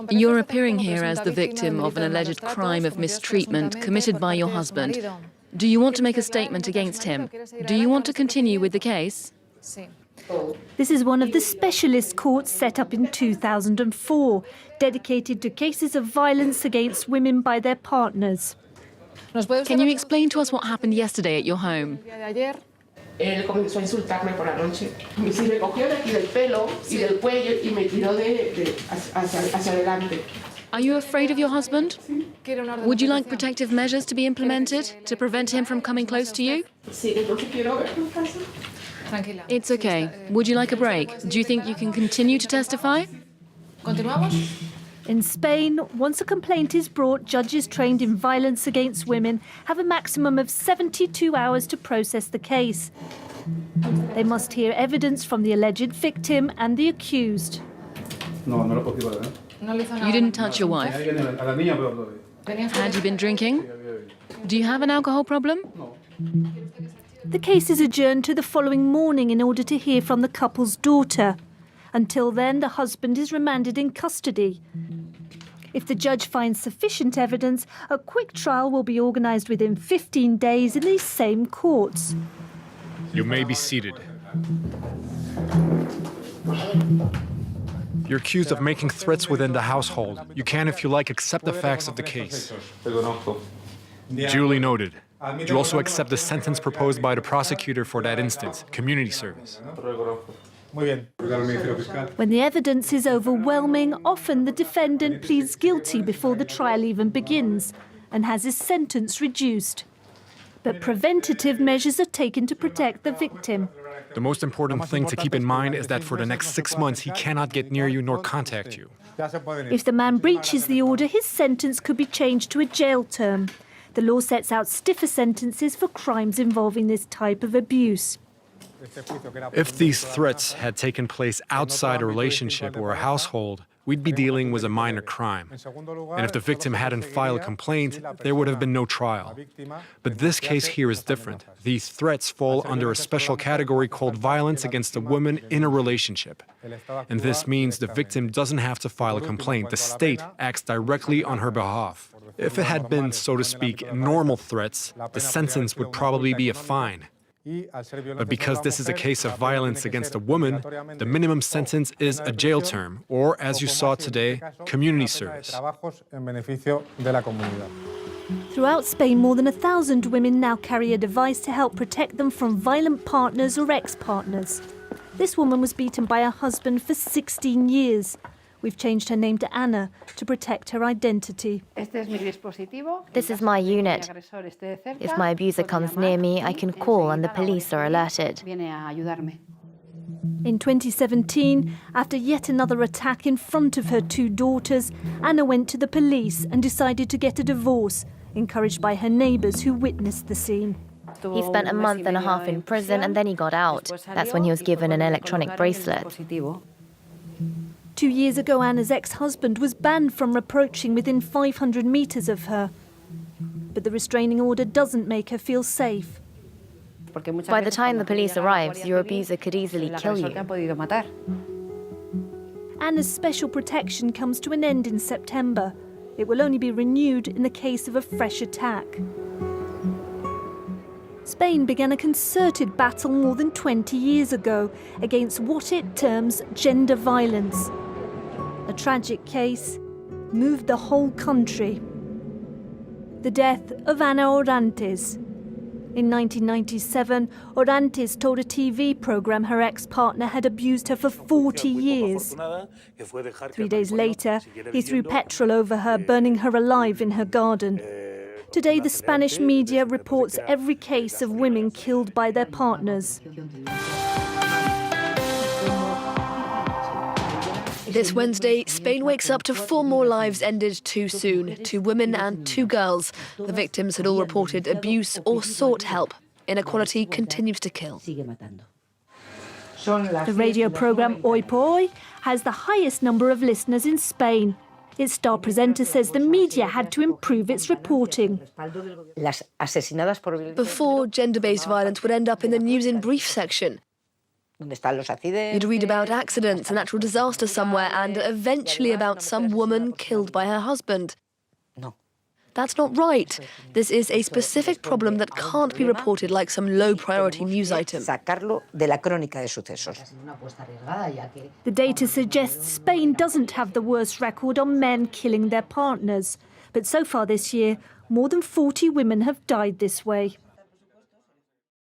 You're appearing here as the victim of an alleged crime of mistreatment committed by your husband. Do you want to make a statement against him? Do you want to continue with the case? This is one of the specialist courts set up in 2004, dedicated to cases of violence against women by their partners. Can you explain to us what happened yesterday at your home? Él comenzó a insultarme por la noche. Me cogió de aquí del pelo y del cuello y me tiró hacia adelante. Are you afraid of your husband? Would you like protective measures to be implemented to prevent him from coming close to you? It's okay. Would you like a break? Do you think you can continue to testify? In Spain, once a complaint is brought, judges trained in violence against women have a maximum of 72 hours to process the case. They must hear evidence from the alleged victim and the accused. You didn't touch your wife. Had you been drinking? Do you have an alcohol problem? The case is adjourned to the following morning in order to hear from the couple's daughter. Until then, the husband is remanded in custody. If the judge finds sufficient evidence, a quick trial will be organised within 15 days in these same courts. You may be seated. You're accused of making threats within the household. You can, if you like, accept the facts of the case. Duly noted. You also accept the sentence proposed by the prosecutor for that instance, community service. When the evidence is overwhelming, often the defendant pleads guilty before the trial even begins and has his sentence reduced. But preventative measures are taken to protect the victim. The most important thing to keep in mind is that for the next 6 months, he cannot get near you nor contact you. If the man breaches the order, his sentence could be changed to a jail term. The law sets out stiffer sentences for crimes involving this type of abuse. If these threats had taken place outside a relationship or a household, we'd be dealing with a minor crime. And if the victim hadn't filed a complaint, there would have been no trial. But this case here is different. These threats fall under a special category called violence against a woman in a relationship. And this means the victim doesn't have to file a complaint. The state acts directly on her behalf. If it had been, so to speak, normal threats, the sentence would probably be a fine. But because this is a case of violence against a woman, the minimum sentence is a jail term, or, as you saw today, community service. Throughout Spain, more than 1,000 women now carry a device to help protect them from violent partners or ex-partners. This woman was beaten by her husband for 16 years. We've changed her name to Anna to protect her identity. This is my unit. If my abuser comes near me, I can call and the police are alerted. In 2017, after yet another attack in front of her 2 daughters, Anna went to the police and decided to get a divorce, encouraged by her neighbours who witnessed the scene. He spent a month and a half in prison and then he got out. That's when he was given an electronic bracelet. 2 years ago, Anna's ex-husband was banned from approaching within 500 metres of her. But the restraining order doesn't make her feel safe. By the time the police arrives, your abuser could easily kill you. Anna's special protection comes to an end in September. It will only be renewed in the case of a fresh attack. Spain began a concerted battle more than 20 years ago against what it terms gender violence. A tragic case moved the whole country. The death of Ana Orantes. In 1997, Orantes told a TV programme her ex-partner had abused her for 40 years. 3 days later, he threw petrol over her, burning her alive in her garden. Today, the Spanish media reports every case of women killed by their partners. This Wednesday, Spain wakes up to 4 more lives ended too soon, 2 women and 2 girls. The victims had all reported abuse or sought help. Inequality continues to kill. The radio programme Hoy por Hoy has the highest number of listeners in Spain. Its star presenter says the media had to improve its reporting. Before, gender-based violence would end up in the news in brief section. You'd read about accidents, a natural disaster somewhere, and eventually about some woman killed by her husband. That's not right. This is a specific problem that can't be reported like some low-priority news item. The data suggests Spain doesn't have the worst record on men killing their partners. But so far this year, more than 40 women have died this way.